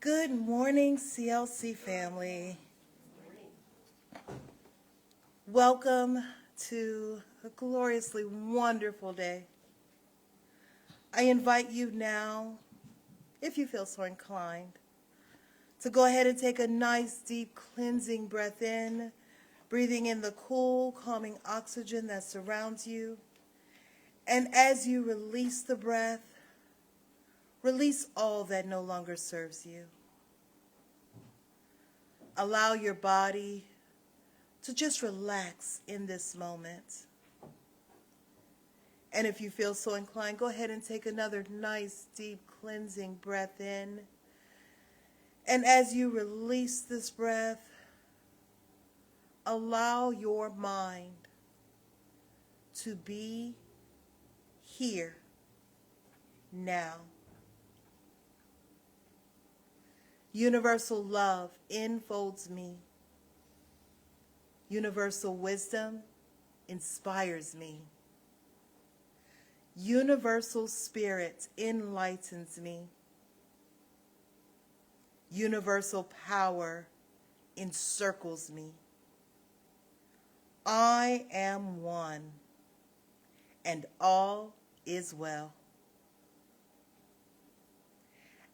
Good morning, CLC family. Welcome to a gloriously wonderful day. I invite you now, if you feel so inclined, to go ahead and take a nice, deep, cleansing breath in, breathing in the cool, calming oxygen that surrounds you. And as you release the breath, release all that no longer serves you. Allow your body to just relax in this moment. And if you feel so inclined, go ahead and take another nice, deep, cleansing breath in. And as you release this breath, allow your mind to be here now. Universal love enfolds me. Universal wisdom inspires me. Universal spirit enlightens me. Universal power encircles me. I am one, and all is well.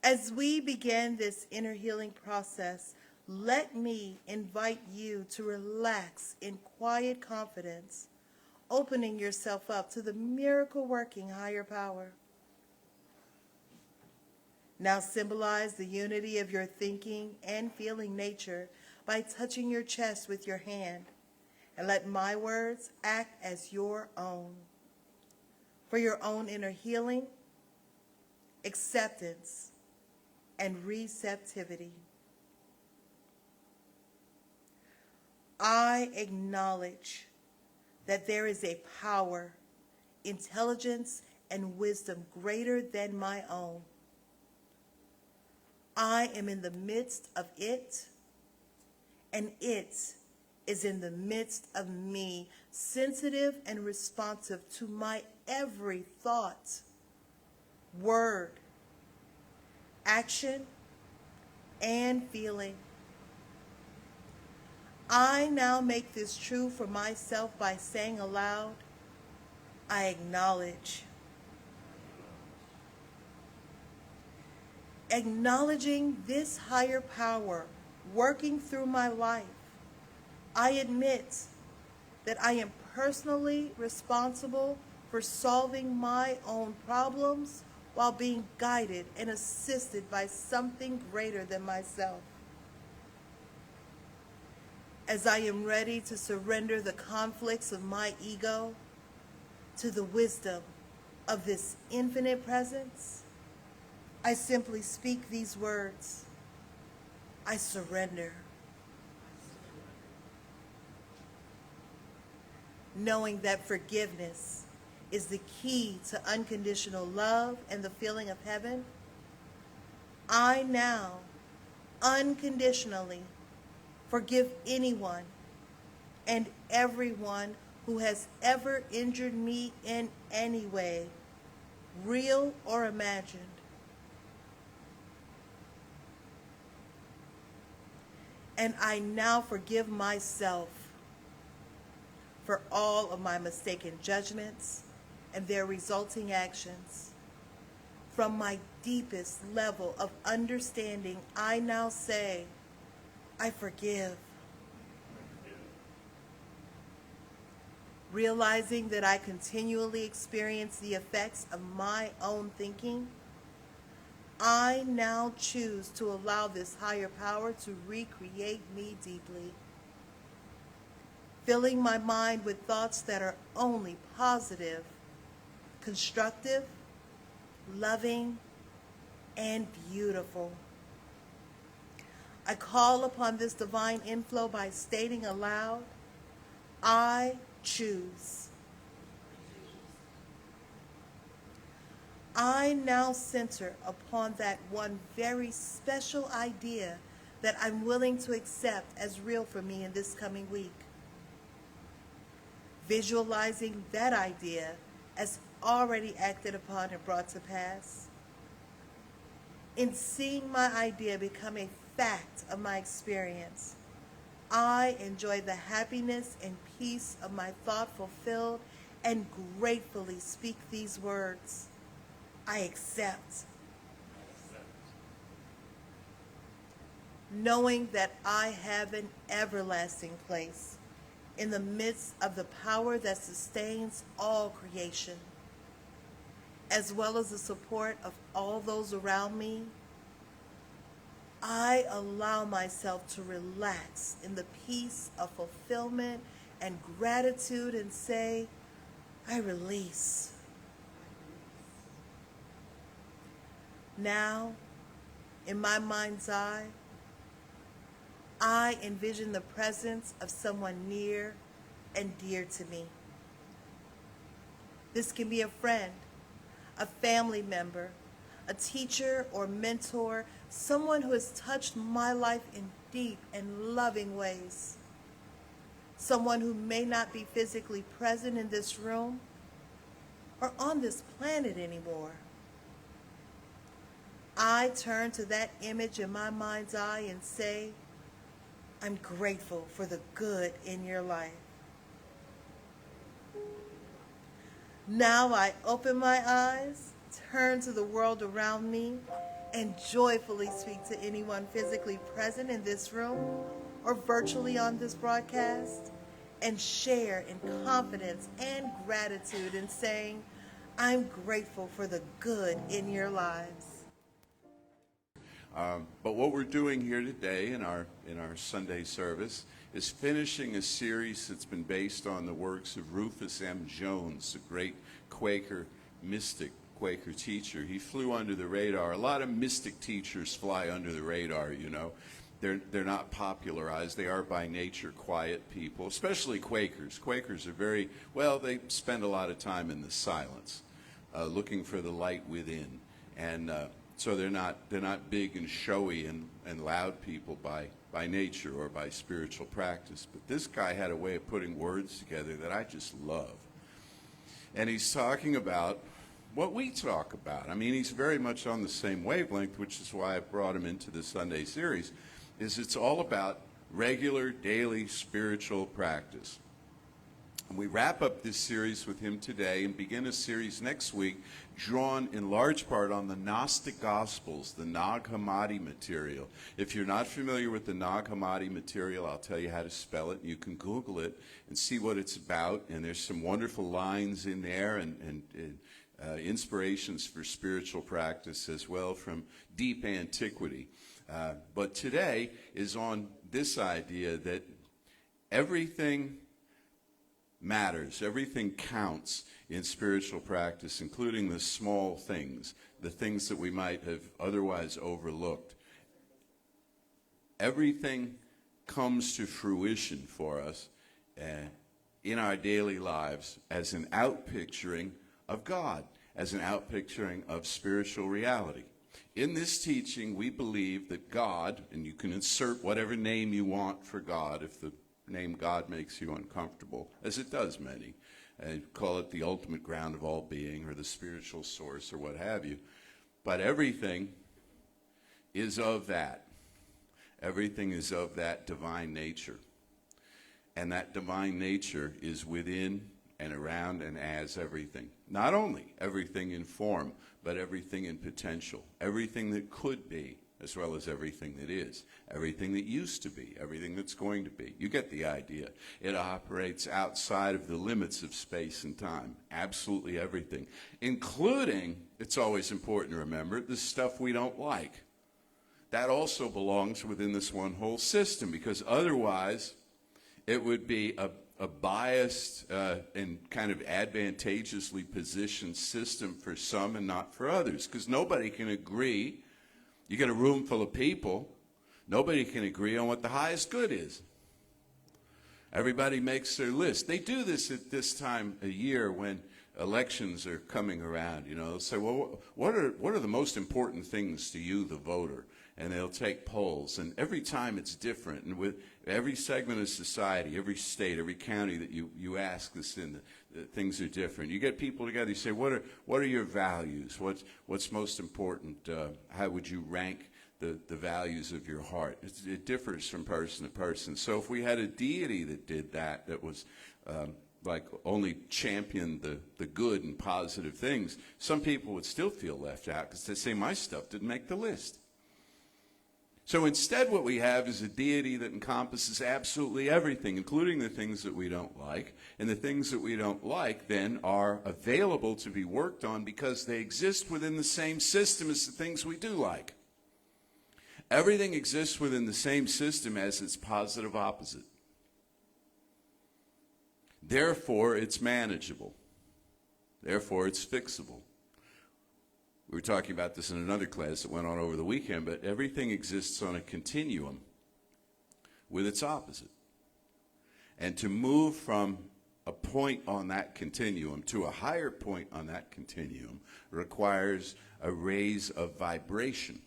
As we begin this inner healing process, let me invite you to relax in quiet confidence, opening yourself up to the miracle-working higher power. Now symbolize the unity of your thinking and feeling nature by touching your chest with your hand, and let my words act as your own. For your own inner healing, acceptance, and receptivity. I acknowledge that there is a power, intelligence, and wisdom greater than my own. I am in the midst of it, and it is in the midst of me, sensitive and responsive to my every thought, word, action, and feeling. I now make this true for myself by saying aloud, I acknowledge. Acknowledging this higher power working through my life, I admit that I am personally responsible for solving my own problems while being guided and assisted by something greater than myself. As I am ready to surrender the conflicts of my ego to the wisdom of this infinite presence, I simply speak these words: I surrender. Knowing that forgiveness is the key to unconditional love and the feeling of heaven, I now unconditionally forgive anyone and everyone who has ever injured me in any way, real or imagined. And I now forgive myself for all of my mistaken judgments and their resulting actions. From my deepest level of understanding, I now say, I forgive. Realizing that I continually experience the effects of my own thinking, I now choose to allow this higher power to recreate me deeply, filling my mind with thoughts that are only positive, constructive, loving, and beautiful. I call upon this divine inflow by stating aloud, I choose. I now center upon that one very special idea that I'm willing to accept as real for me in this coming week. Visualizing that idea as already acted upon and brought to pass. In seeing my idea become a fact of my experience, I enjoy the happiness and peace of my thought fulfilled and gratefully speak these words. I accept. Knowing that I have an everlasting place in the midst of the power that sustains all creation, as well as the support of all those around me, I allow myself to relax in the peace of fulfillment and gratitude and say, I release. Now, in my mind's eye, I envision the presence of someone near and dear to me. This can be a friend, a family member, a teacher or mentor, someone who has touched my life in deep and loving ways. Someone who may not be physically present in this room or on this planet anymore. I turn to that image in my mind's eye and say, I'm grateful for the good in your life. Now I open my eyes, turn to the world around me, and joyfully speak to anyone physically present in this room or virtually on this broadcast, and share in confidence and gratitude in saying, I'm grateful for the good in your lives. But what we're doing here today in our Sunday service is finishing a series that's been based on the works of Rufus M. Jones, a great Quaker mystic, Quaker teacher. He flew under the radar. A lot of mystic teachers fly under the radar, you know. They're not popularized. They are by nature quiet people, especially Quakers. Quakers are very, well, they spend a lot of time in the silence, looking for the light within. And so they're not big and showy and loud people by nature or by spiritual practice. But this guy had a way of putting words together that I just love. And he's talking about what we talk about. I mean, he's very much on the same wavelength, which is why I brought him into the Sunday series, is it's all about regular, daily spiritual practice. And we wrap up this series with him today and begin a series next week drawn in large part on the Gnostic Gospels, the Nag Hammadi material. If you're not familiar with the Nag Hammadi material, I'll tell you how to spell it. You can Google it and see what it's about. And there's some wonderful lines in there and inspirations for spiritual practice as well from deep antiquity. But today is on this idea that everything matters, everything counts in spiritual practice, including the small things, the things that we might have otherwise overlooked. Everything comes to fruition for us in our daily lives as an outpicturing of God, as an outpicturing of spiritual reality. In this teaching, we believe that God, and you can insert whatever name you want for God if the name God makes you uncomfortable, as it does many, and call it the ultimate ground of all being or the spiritual source or what have you. But everything is of that. Everything is of that divine nature. And that divine nature is within and around and as everything. Not only everything in form, but everything in potential. Everything that could be, as well as everything that is. Everything that used to be, everything that's going to be. You get the idea. It operates outside of the limits of space and time. Absolutely everything. Including, it's always important to remember, the stuff we don't like. That also belongs within this one whole system, because otherwise it would be a biased and kind of advantageously positioned system for some and not for others, because nobody can agree. You get a room full of people, nobody can agree on what the highest good is. Everybody makes their list. They do this at this time of year when elections are coming around. You know, they'll say, well, what are the most important things to you, the voter? and they'll take polls. And every time it's different. And with every segment of society, every state, every county that you ask this in, things are different. You get people together, you say, what are your values? What's most important? How would you rank the values of your heart? It differs from person to person. So if we had a deity that did that was like only championed the good and positive things, some people would still feel left out because they say, my stuff didn't make the list. So instead what we have is a deity that encompasses absolutely everything, including the things that we don't like. And the things that we don't like then are available to be worked on because they exist within the same system as the things we do like. Everything exists within the same system as its positive opposite. Therefore, it's manageable. Therefore, it's fixable. We were talking about this in another class that went on over the weekend, but everything exists on a continuum with its opposite. And to move from a point on that continuum to a higher point on that continuum requires a raise of vibration.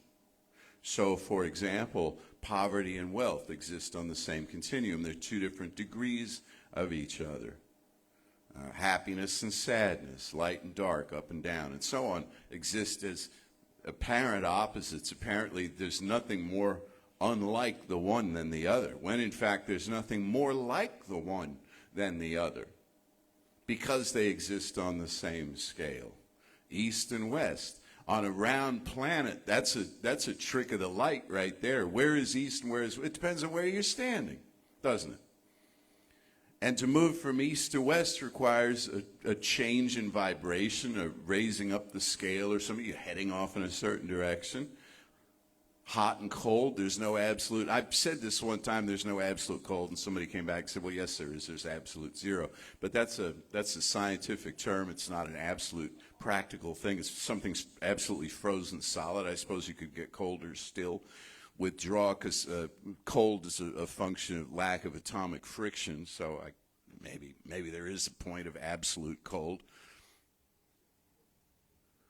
So, for example, poverty and wealth exist on the same continuum. They're two different degrees of each other. Happiness and sadness, light and dark, up and down, and so on, exist as apparent opposites. Apparently, there's nothing more unlike the one than the other, when in fact there's nothing more like the one than the other, because they exist on the same scale. East and west. On a round planet, that's a trick of the light right there. Where is east and where is west? It depends on where you're standing, doesn't it? And to move from east to west requires a change in vibration, a raising up the scale or something. You're heading off in a certain direction. Hot and cold, there's no absolute. I've said this one time, there's no absolute cold, and somebody came back and said, well, yes, there is. There's absolute zero. But that's a scientific term. It's not an absolute practical thing. It's something's absolutely frozen solid. I suppose you could get colder still. Withdraw, because cold is a function of lack of atomic friction, so maybe there is a point of absolute cold.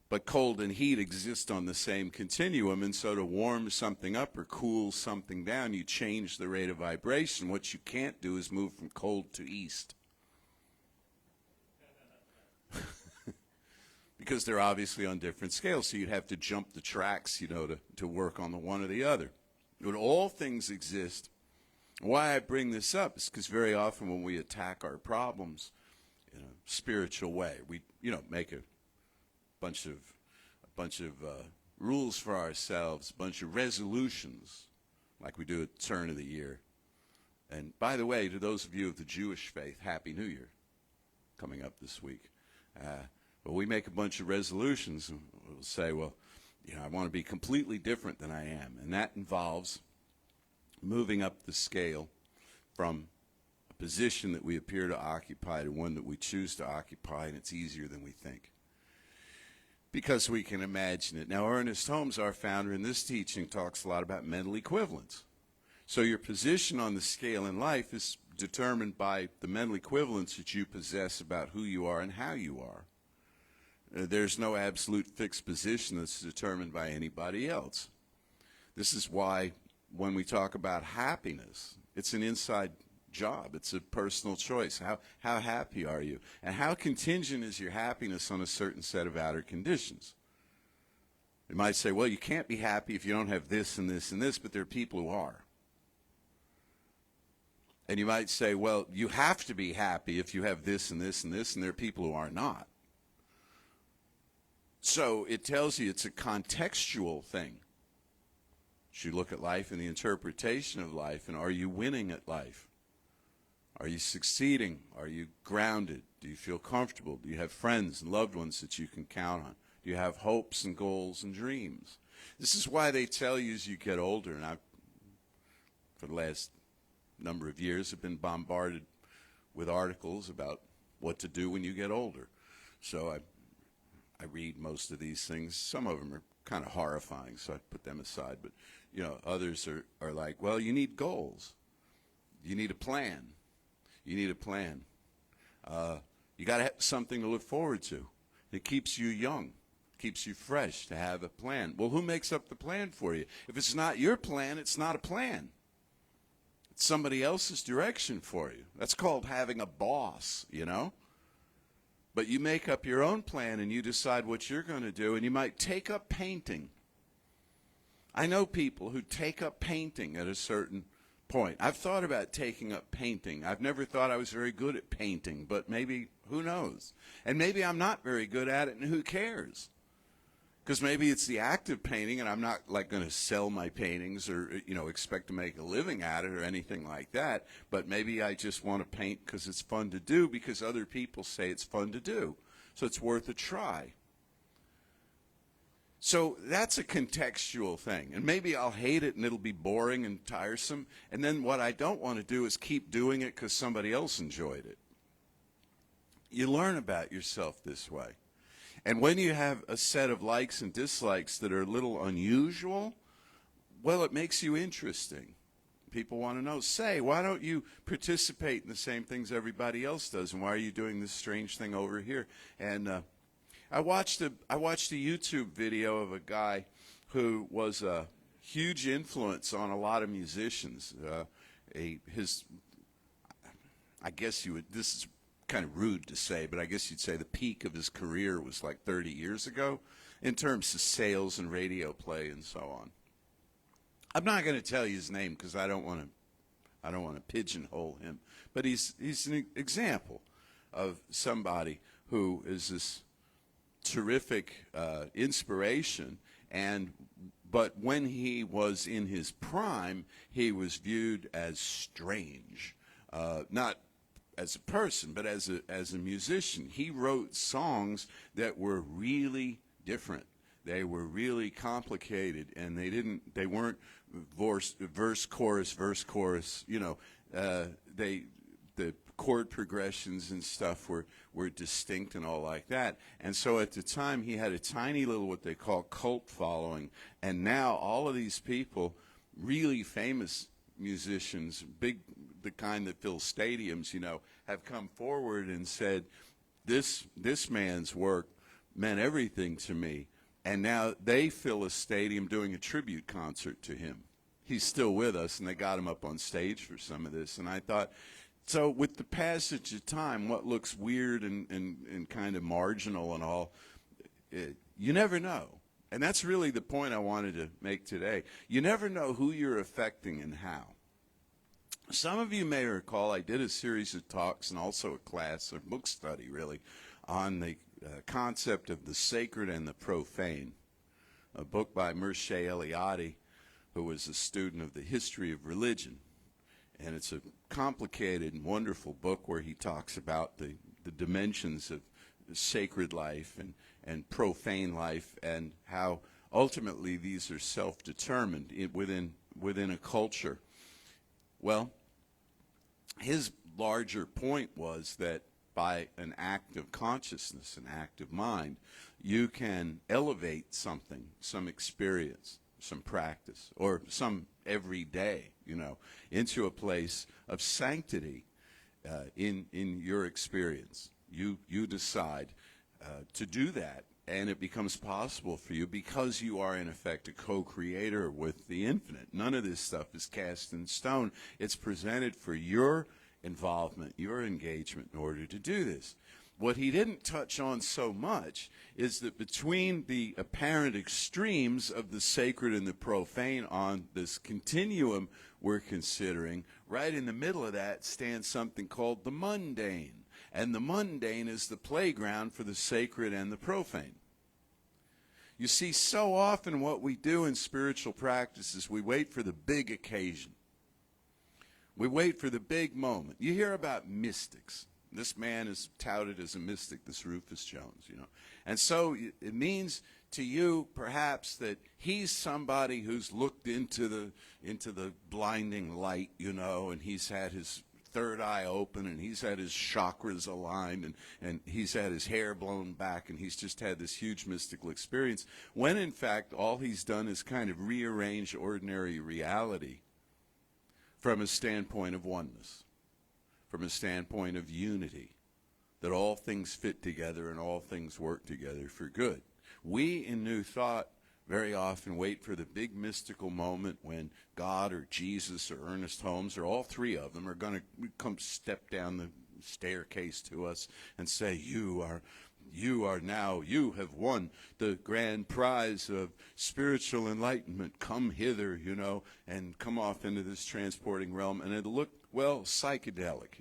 But cold and heat exist on the same continuum, and so to warm something up or cool something down, you change the rate of vibration. What you can't do is move from cold to east. Because they're obviously on different scales, so you'd have to jump the tracks, to work on the one or the other. But all things exist. Why I bring this up is because very often when we attack our problems in a spiritual way, we, make a bunch of rules for ourselves, a bunch of resolutions, like we do at the turn of the year. And by the way, to those of you of the Jewish faith, Happy New Year, coming up this week. But we make a bunch of resolutions, and we'll say, well, I want to be completely different than I am. And that involves moving up the scale from a position that we appear to occupy to one that we choose to occupy, and it's easier than we think, because we can imagine it. Now, Ernest Holmes, our founder in this teaching, talks a lot about mental equivalence. So your position on the scale in life is determined by the mental equivalence that you possess about who you are and how you are. There's no absolute fixed position that's determined by anybody else. This is why when we talk about happiness, it's an inside job. It's a personal choice. How happy are you? And how contingent is your happiness on a certain set of outer conditions? You might say, well, you can't be happy if you don't have this and this and this, but there are people who are. And you might say, well, you have to be happy if you have this and this and this, and there are people who are not. So it tells you it's a contextual thing. You look at life and the interpretation of life, and are you winning at life? Are you succeeding? Are you grounded? Do you feel comfortable? Do you have friends and loved ones that you can count on? Do you have hopes and goals and dreams? This is why they tell you as you get older, and I've, for the last number of years, have been bombarded with articles about what to do when you get older. So I read most of these things. Some of them are kind of horrifying, so I put them aside. But, others are like, well, you need goals. You need a plan. You need a plan. You got to have something to look forward to. It keeps you young. keeps you fresh to have a plan. Well, who makes up the plan for you? If it's not your plan, it's not a plan. It's somebody else's direction for you. That's called having a boss, you know? But you make up your own plan and you decide what you're going to do, and you might take up painting. I know people who take up painting at a certain point. I've thought about taking up painting. I've never thought I was very good at painting, but maybe, who knows? And maybe I'm not very good at it, and who cares? Because maybe it's the act of painting, and I'm not like going to sell my paintings or, you know, expect to make a living at it or anything like that. But maybe I just want to paint because it's fun to do, because other people say it's fun to do. So it's worth a try. So that's a contextual thing. And maybe I'll hate it and it'll be boring and tiresome. And then what I don't want to do is keep doing it because somebody else enjoyed it. You learn about yourself this way. And when you have a set of likes and dislikes that are a little unusual, well, it makes you interesting. People want to know, say, why don't you participate in the same things everybody else does? And why are you doing this strange thing over here? And I watched a YouTube video of a guy who was a huge influence on a lot of musicians. I guess you would, this is kind of rude to say, but I guess you'd say the peak of his career was like 30 years ago in terms of sales and radio play and so on. I'm not going to tell you his name because I don't want to pigeonhole him, but he's an example of somebody who is this terrific inspiration, but when he was in his prime, he was viewed as strange, not as a person, but as a musician. He wrote songs that were really different. They were really complicated, and they weren't verse chorus. You know, the chord progressions and stuff were distinct and all like that. And so at the time, he had a tiny little what they call cult following. And now all of these people, really famous musicians, the kind that fill stadiums, you know, have come forward and said, this man's work meant everything to me. And now they fill a stadium doing a tribute concert to him. He's still with us, and they got him up on stage for some of this. And I thought, so with the passage of time, what looks weird and kind of marginal and all, you never know. And that's really the point I wanted to make today. You never know who you're affecting and how. Some of you may recall I did a series of talks and also a class, a book study really, on the concept of the sacred and the profane, a book by Mircea Eliade, who was a student of the history of religion. And it's a complicated and wonderful book where he talks about the dimensions of sacred life and profane life, and how ultimately these are self-determined within a culture. Well, his larger point was that by an act of consciousness, an act of mind, you can elevate something, some experience, some practice, or some everyday, you know, into a place of sanctity in your experience. You decide to do that, and it becomes possible for you because you are, in effect, a co-creator with the infinite. None of this stuff is cast in stone. It's presented for your involvement, your engagement in order to do this. What he didn't touch on so much is that between the apparent extremes of the sacred and the profane on this continuum we're considering, right in the middle of that stands something called the mundane. And the mundane is the playground for the sacred and the profane. You see, so often what we do in spiritual practice is we wait for the big occasion. We wait for the big moment. You hear about mystics. This man is touted as a mystic, this Rufus Jones, you know. And so it means to you, perhaps, that he's somebody who's looked into the blinding light, you know, and he's had his third eye open, and he's had his chakras aligned, and he's had his hair blown back, and he's just had this huge mystical experience, when in fact all he's done is kind of rearrange ordinary reality from a standpoint of oneness, from a standpoint of unity, that all things fit together and all things work together for good. We in New Thought very often wait for the big mystical moment when God or Jesus or Ernest Holmes or all three of them are going to come step down the staircase to us and say, you have won the grand prize of spiritual enlightenment. Come hither, and come off into this transporting realm. And it'll look, well, psychedelic.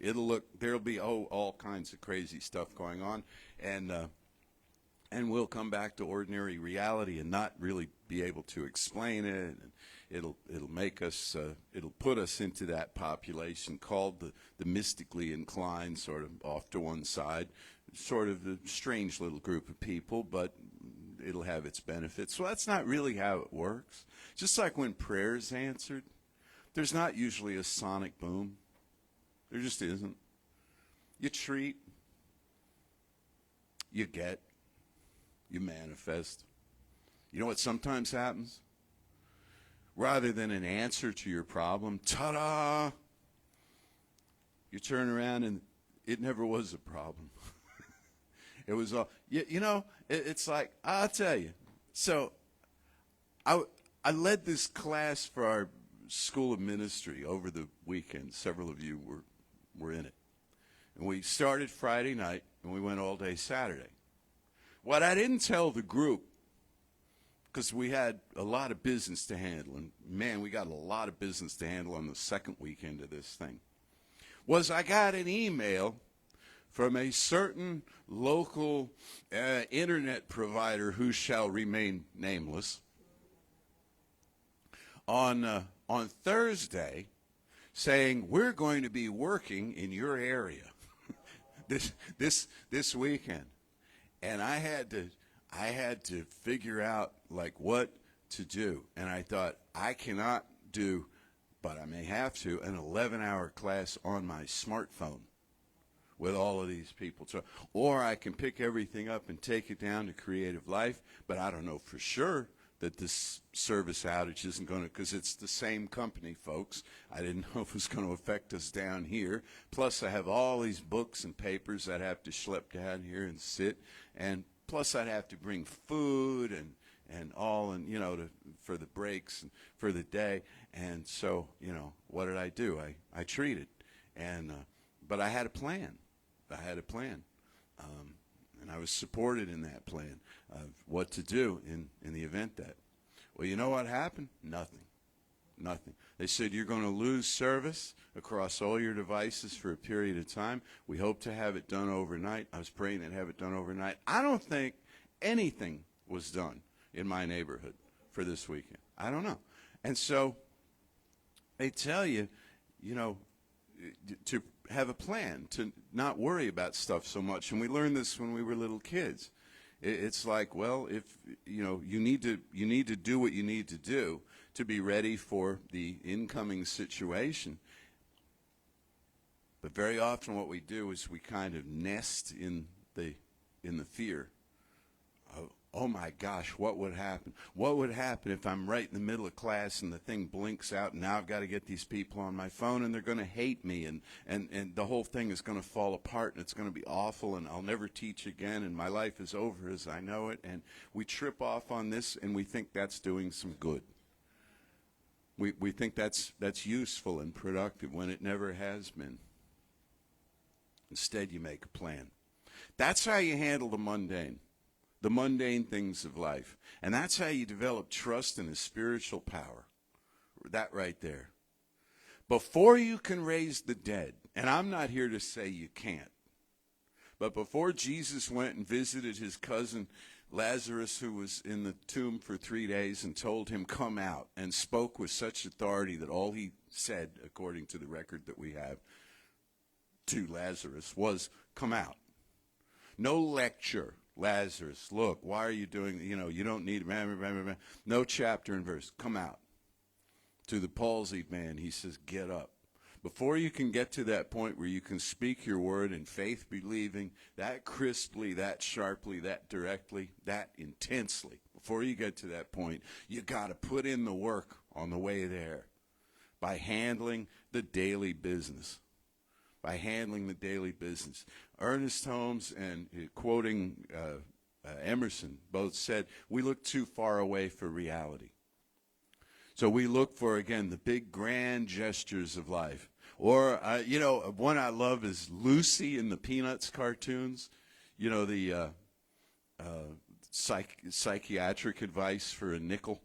There'll be, all kinds of crazy stuff going on. And we'll come back to ordinary reality and not really be able to explain it. And it'll make us, it'll put us into that population called the mystically inclined, sort of off to one side, sort of the strange little group of people, but it'll have its benefits. So that's not really how it works. Just like when prayer is answered, there's not usually a sonic boom. There just isn't. You treat, you get, you manifest. You know what sometimes happens? Rather than an answer to your problem, ta-da! You turn around and it never was a problem. It was all, it's like, I'll tell you. So I led this class for our School of Ministry over the weekend. Several of you were in it. And we started Friday night, and we went all day Saturday. What I didn't tell the group, because we had a lot of business to handle, and man, we got a lot of business to handle on the second weekend of this thing, was I got an email from a certain local internet provider who shall remain nameless on Thursday saying, we're going to be working in your area this weekend. And I had to figure out like what to do. And I thought, I cannot do, but I may have to, an 11-hour class on my smartphone with all of these people. So, or I can pick everything up and take it down to Creative Life, but I don't know for sure that this service outage isn't going to, because it's the same company, folks. I didn't know if it was going to affect us down here. Plus, I have all these books and papers I'd have to schlep down here and sit, and plus I'd have to bring food and all, and for the breaks and for the day. And so, what did I do? I treated, and but I had a plan. And I was supported in that plan of what to do in the event that. Well, you know what happened? Nothing. They said, you're going to lose service across all your devices for a period of time. We hope to have it done overnight. I was praying to have it done overnight. I don't think anything was done in my neighborhood for this weekend. I don't know. And so they tell you, to have a plan, to not worry about stuff so much. And we learned this when we were little kids. It's like, well, if you need to do what you need to do to be ready for the incoming situation. But very often what we do is we kind of nest in the fear of, oh my gosh, what would happen? What would happen if I'm right in the middle of class and the thing blinks out and now I've got to get these people on my phone and they're going to hate me and the whole thing is going to fall apart and it's going to be awful and I'll never teach again and my life is over as I know it. And we trip off on this and we think that's doing some good. We think that's useful and productive when it never has been. Instead, you make a plan. That's how you handle the mundane things of life. And that's how you develop trust in a spiritual power. That right there. Before you can raise the dead, and I'm not here to say you can't, but before Jesus went and visited his cousin Lazarus, who was in the tomb for 3 days, and told him, come out, and spoke with such authority that all he said, according to the record that we have, to Lazarus was, come out. No lecture. Lazarus, look, why are you doing, you don't need, no chapter and verse, come out. To the palsied man, he says, get up. Before you can get to that point where you can speak your word in faith believing, that crisply, that sharply, that directly, that intensely, before you get to that point, you got to put in the work on the way there by handling the daily business. Ernest Holmes, and quoting Emerson both said, we look too far away for reality. So we look for, again, the big grand gestures of life. Or, one I love is Lucy in the Peanuts cartoons. You know, the psychiatric advice for a nickel.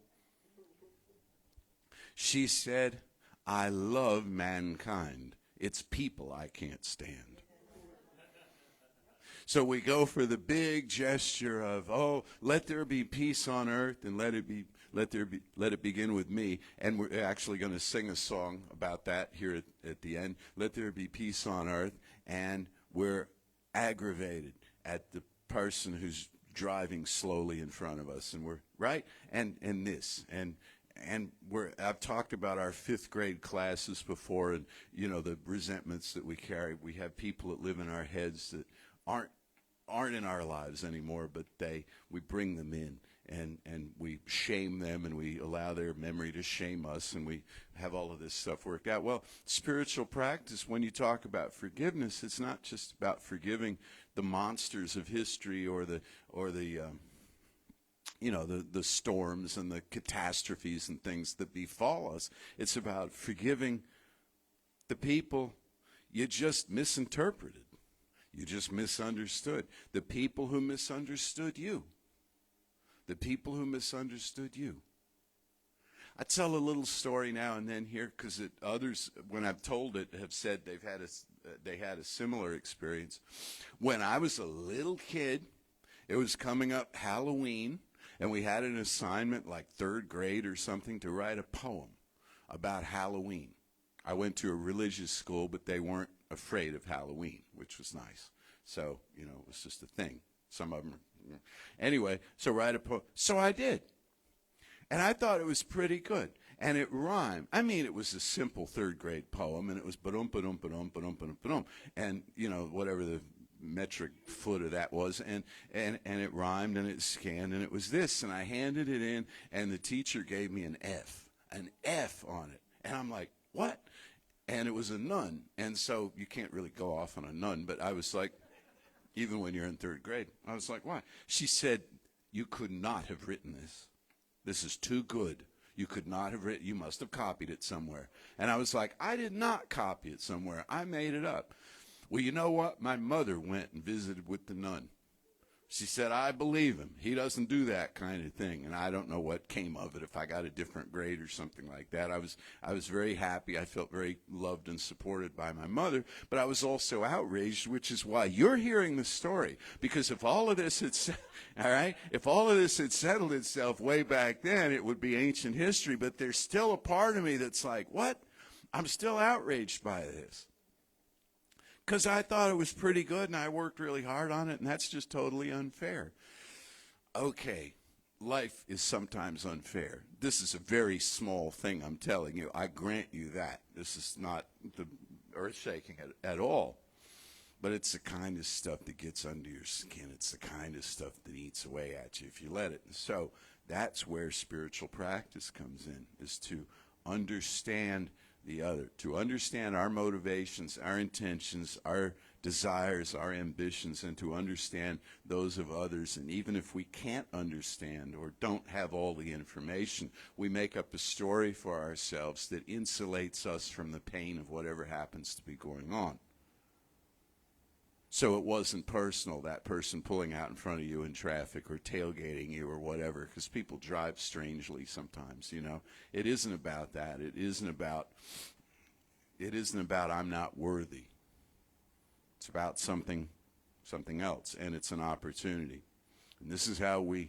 She said, I love mankind. It's people I can't stand. So we go for the big gesture of, oh, let there be peace on earth, and let it begin with me. And we're actually going to sing a song about that here at the end. Let there be peace on earth, and we're aggravated at the person who's driving slowly in front of us, and we're right. And I've talked about our 5th grade classes before, and the resentments that we carry. We have people that live in our heads that aren't in our lives anymore, but we bring them in, and we shame them, and we allow their memory to shame us, and we have all of this stuff worked out. Well, spiritual practice, when you talk about forgiveness, it's not just about forgiving the monsters of history or the storms and the catastrophes and things that befall us. It's about forgiving the people you just misinterpreted. You just misunderstood. The people who misunderstood you. The people who misunderstood you. I tell a little story now and then here because others, when I've told it, have said they had a similar experience. When I was a little kid, it was coming up Halloween, and we had an assignment like 3rd grade or something to write a poem about Halloween. I went to a religious school, but they weren't afraid of Halloween, which was nice. So, it was just a thing. Some of them. Anyway, so write a poem. So I did. And I thought it was pretty good. And it rhymed. I mean, it was a simple 3rd grade poem, and it was ba-dum, ba-dum, ba-dum, ba-dum, ba-dum, ba-dum. And, whatever the metric foot of that was, and it rhymed, and it scanned, and it was this. And I handed it in, and the teacher gave me an F on it. And I'm like, what? And it was a nun. And so you can't really go off on a nun, but I was like, even when you're in 3rd grade, I was like, why? She said, you could not have written this. This is too good. You could not have written, you must have copied it somewhere. And I was like, I did not copy it somewhere. I made it up. Well, you know what? My mother went and visited with the nun. She said, I believe him. He doesn't do that kind of thing. And I don't know what came of it, if I got a different grade or something like that. I was very happy. I felt very loved and supported by my mother. But I was also outraged, which is why you're hearing the story. Because if all of this had, if all of this had settled itself way back then, it would be ancient history. But there's still a part of me that's like, what? I'm still outraged by this. Because I thought it was pretty good, and I worked really hard on it, and that's just totally unfair. Okay, life is sometimes unfair. This is a very small thing, I'm telling you. I grant you that. This is not the earth-shaking at all. But it's the kind of stuff that gets under your skin. It's the kind of stuff that eats away at you if you let it. And so that's where spiritual practice comes in, is to understand the other, to understand our motivations, our intentions, our desires, our ambitions, and to understand those of others. And even if we can't understand or don't have all the information, we make up a story for ourselves that insulates us from the pain of whatever happens to be going on. So it wasn't personal, that person pulling out in front of you in traffic or tailgating you or whatever, because people drive strangely sometimes, It isn't about that. It isn't about I'm not worthy. It's about something else, and it's an opportunity. And this is how we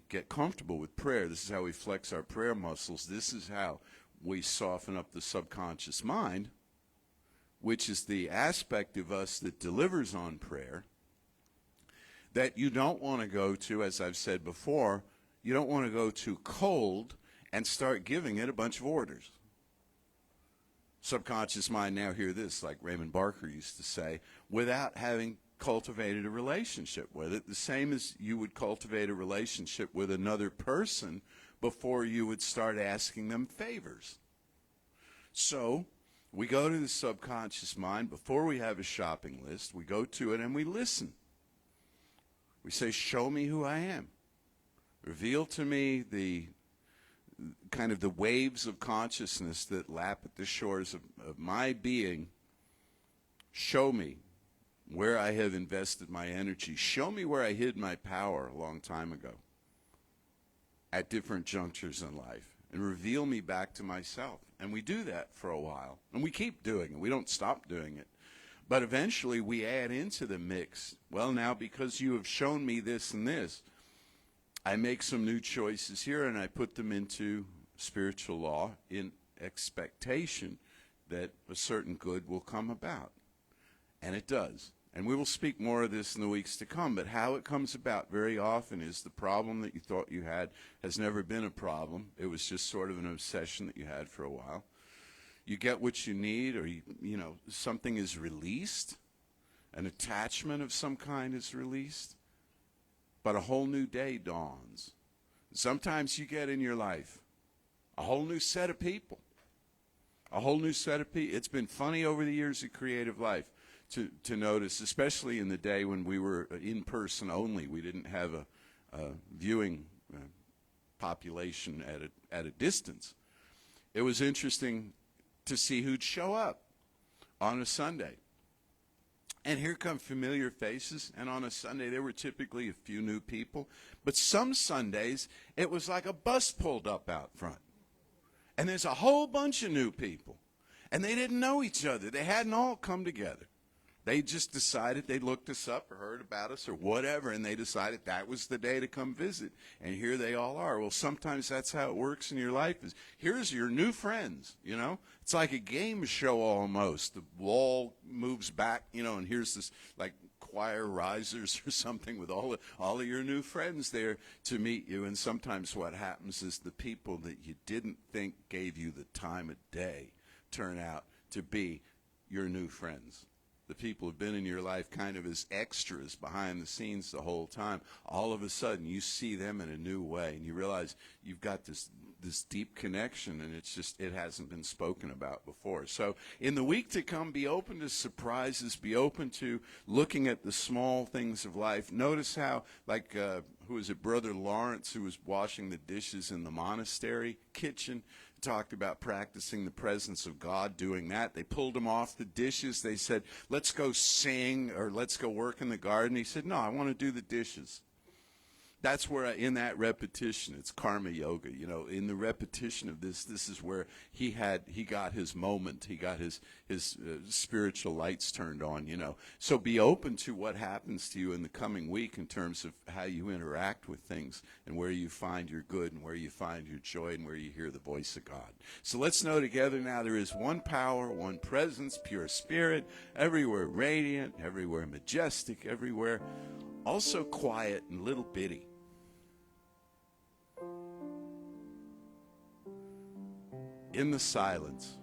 get comfortable with prayer. This is how we flex our prayer muscles. This is how we soften up the subconscious mind, which is the aspect of us that delivers on prayer, that you don't want to go to, as I've said before, you don't want to go too cold and start giving it a bunch of orders. Subconscious mind, now hear this, like Raymond Barker used to say, without having cultivated a relationship with it, the same as you would cultivate a relationship with another person before you would start asking them favors. So we go to the subconscious mind before we have a shopping list. We go to it and we listen. We say, show me who I am. Reveal to me the kind of the waves of consciousness that lap at the shores of my being. Show me where I have invested my energy. Show me where I hid my power a long time ago at different junctures in life, and reveal me back to myself. And we do that for a while, and we keep doing it. We don't stop doing it. But eventually we add into the mix, well, now because you have shown me this and this, I make some new choices here, and I put them into spiritual law in expectation that a certain good will come about. And it does. And we will speak more of this in the weeks to come. But how it comes about very often is the problem that you thought you had has never been a problem. It was just sort of an obsession that you had for a while. You get what you need, or you know, something is released, an attachment of some kind is released, but a whole new day dawns. Sometimes you get in your life a whole new set of people, a whole new set of people. It's been funny over the years of creative life to notice, especially in the day when we were in person only. We didn't have a viewing population at a distance. It was interesting to see who'd show up on a Sunday. And here come familiar faces, and on a Sunday there were typically a few new people. But some Sundays it was like a bus pulled up out front, and there's a whole bunch of new people, and they didn't know each other. They hadn't all come together. They just decided they looked us up or heard about us or whatever, and they decided that was the day to come visit. And here they all are. Well, sometimes that's how it works in your life. Is here's your new friends, you know. It's like a game show almost. The wall moves back, you know, and here's this like choir risers or something with all of your new friends there to meet you. And sometimes what happens is the people that you didn't think gave you the time of day turn out to be your new friends. The people who've been in your life kind of as extras behind the scenes the whole time. All of a sudden, you see them in a new way, and you realize you've got this deep connection, and it hasn't been spoken about before. So in the week to come, be open to surprises. Be open to looking at the small things of life. Notice how, like, who is it, Brother Lawrence, who was washing the dishes in the monastery kitchen, talked about practicing the presence of God, doing that. They pulled him off the dishes. They said, let's go sing or let's go work in the garden. He said, no, I want to do the dishes. That's where, in that repetition, it's karma yoga. You know, in the repetition of this is where he got his moment. He got his spiritual lights turned on, you know. So be open to what happens to you in the coming week in terms of how you interact with things and where you find your good and where you find your joy and where you hear the voice of God. So let's know together now there is one power, one presence, pure spirit, everywhere radiant, everywhere majestic, everywhere also quiet and little bitty. In the silence,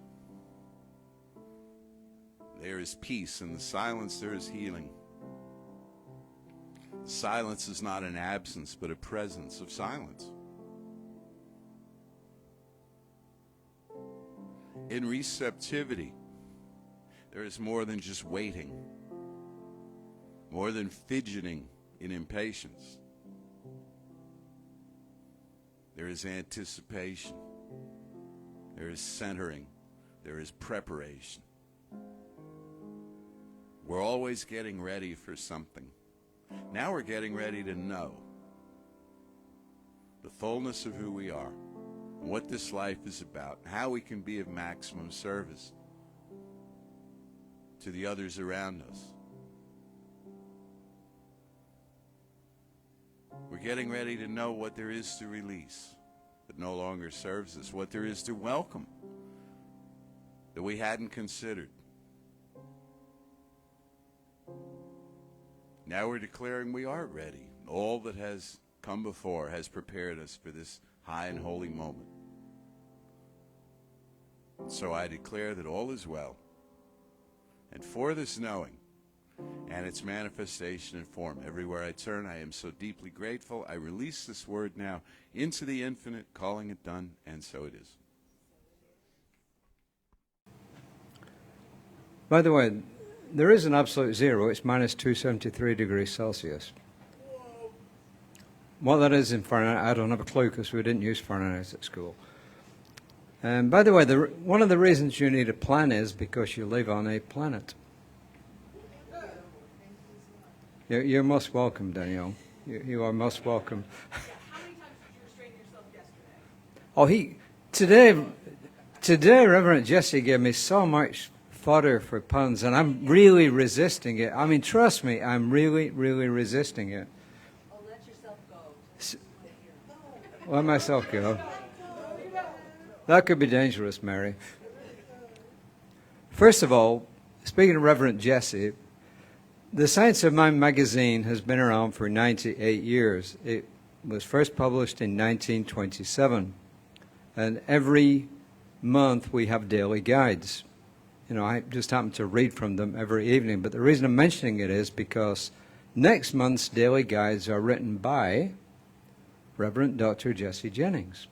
there is peace. In the silence, there is healing. Silence is not an absence, but a presence of silence. In receptivity, there is more than just waiting, more than fidgeting in impatience. There is anticipation. There is centering. There is preparation. We're always getting ready for something. Now we're getting ready to know the fullness of who we are, and what this life is about, and how we can be of maximum service to the others around us. We're getting ready to know what there is to release that no longer serves us, what there is to welcome that we hadn't considered. Now we're declaring we are ready. All that has come before has prepared us for this high and holy moment. So I declare that all is well. And for this knowing and its manifestation in form, everywhere I turn, I am so deeply grateful. I release this word now into the infinite, calling it done, and so it is. By the way, there is an absolute zero. It's minus 273 degrees Celsius. what that is in Fahrenheit, I don't have a clue because we didn't use Fahrenheit at school. And by the way, one of the reasons you need a plan is because you live on a planet. You're most welcome, Danielle. You are most welcome. How many times did you restrain yourself yesterday? Today, Reverend Jesse gave me so much fodder for puns, and I'm really resisting it. I mean, trust me, I'm really, really resisting it. Oh, let yourself go. Let myself go. That could be dangerous, Mary. First of all, speaking of Reverend Jesse, the Science of Mind magazine has been around for 98 years. It was first published in 1927. And every month we have daily guides. You know, I just happen to read from them every evening. But the reason I'm mentioning it is because next month's daily guides are written by Reverend Dr. Jesse Jennings.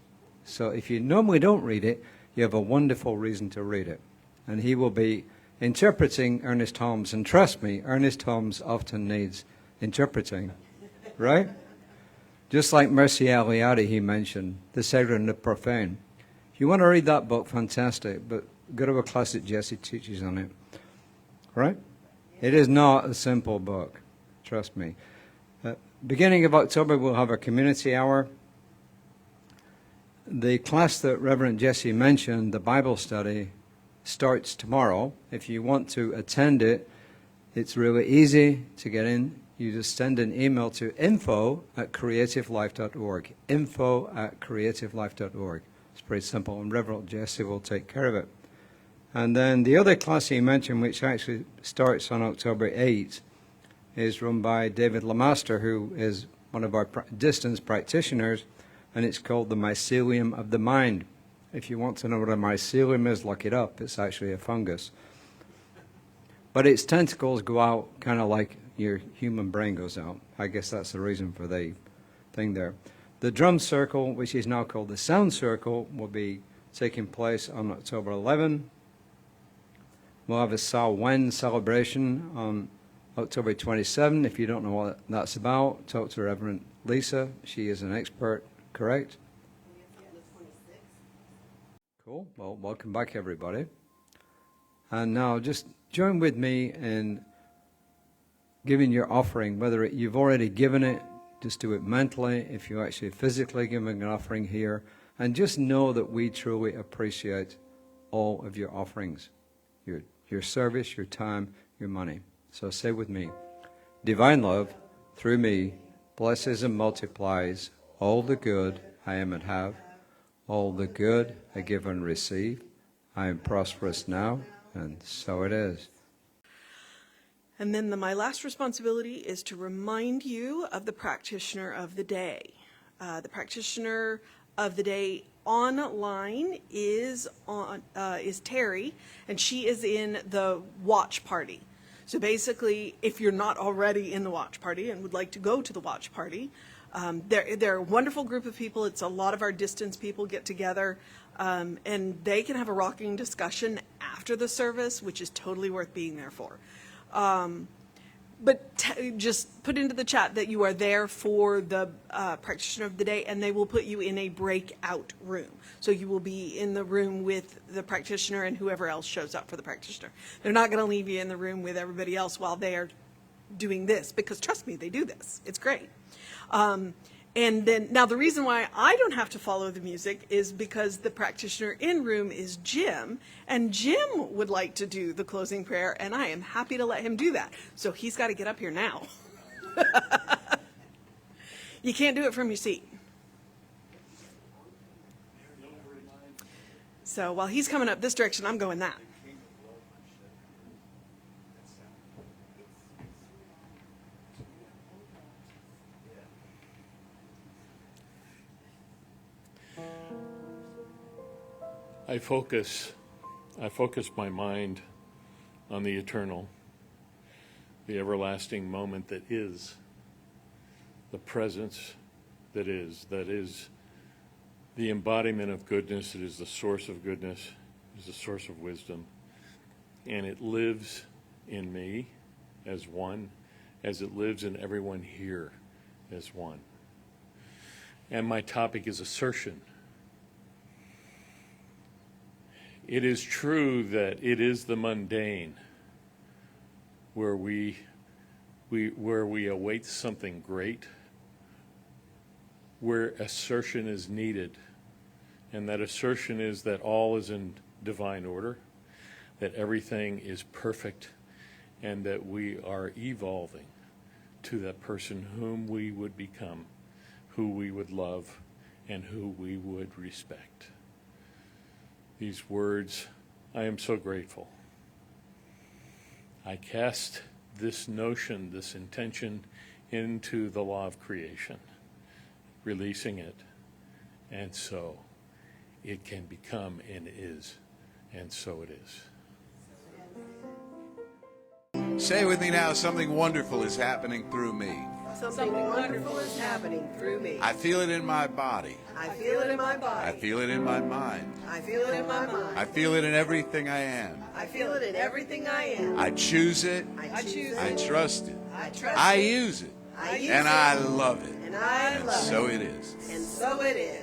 So if you normally don't read it, you have a wonderful reason to read it. And he will be interpreting Ernest Holmes. And trust me, Ernest Holmes often needs interpreting, right? Just like Mercy Aliati he mentioned, the sacred and the profane. If you want to read that book, fantastic, but go to a class that Jesse teaches on it, right? It is not a simple book, trust me. Beginning of October, we'll have a community hour. The class that Reverend Jesse mentioned, the Bible study, starts tomorrow. If you want to attend it, it's really easy to get in. You just send an email to info@creativelife.org. info@creativelife.org. It's pretty simple, and Reverend Jesse will take care of it. And then the other class he mentioned, which actually starts on October 8th, is run by David Lamaster, who is one of our distance practitioners, and it's called the Mycelium of the Mind. If you want to know what a mycelium is, look it up. It's actually a fungus. But its tentacles go out kind of like your human brain goes out. I guess that's the reason for the thing there. The drum circle, which is now called the sound circle, will be taking place on October 11. We'll have a Samhain celebration on October 27. If you don't know what that's about, talk to Reverend Lisa. She is an expert, correct? Cool. Well, welcome back, everybody. And now just join with me in giving your offering, whether you've already given it, just do it mentally, if you're actually physically giving an offering here, and just know that we truly appreciate all of your offerings, your service, your time, your money. So say with me, divine love, through me, blesses and multiplies all the good I am and have, all the good I give and receive. I am prosperous now, and so it is. And then my last responsibility is to remind you of the practitioner of the day. The practitioner of the day online is Terry, and she is in the watch party. So basically, if you're not already in the watch party and would like to go to the watch party, they're a wonderful group of people. It's a lot of our distance people get together, and they can have a rocking discussion after the service, which is totally worth being there for. But just put into the chat that you are there for the practitioner of the day, and they will put you in a breakout room. So you will be in the room with the practitioner and whoever else shows up for the practitioner. They're not going to leave you in the room with everybody else while they are doing this, because trust me, they do this. It's great. And then, now the reason why I don't have to follow the music is because the practitioner in room is Jim, and Jim would like to do the closing prayer, and I am happy to let him do that. So he's got to get up here now. You can't do it from your seat. So while he's coming up this direction, I'm going that. I focus my mind on the eternal, the everlasting moment that is, the presence that is the embodiment of goodness. It is the source of goodness, it is the source of wisdom, and it lives in me as one, as it lives in everyone here as one. and my topic is assertion. It is true that it is the mundane where we await something great, where assertion is needed, and that assertion is that all is in divine order, that everything is perfect, and that we are evolving to that person whom we would become, who we would love, and who we would respect. These words, I am so grateful. I cast this notion, this intention, into the law of creation, releasing it, and so it can become and is, and so it is. Say with me now, something wonderful is happening through me. Something wonderful is happening through me. I feel it in my body. I feel it in my body. I feel it in my mind. I feel it in my mind. I feel it in everything I am. I feel it in everything I am. I choose it. I choose I it. trust it. I trust I it. use it. I use and it. I love it. And I And love so it. it is. And so it is.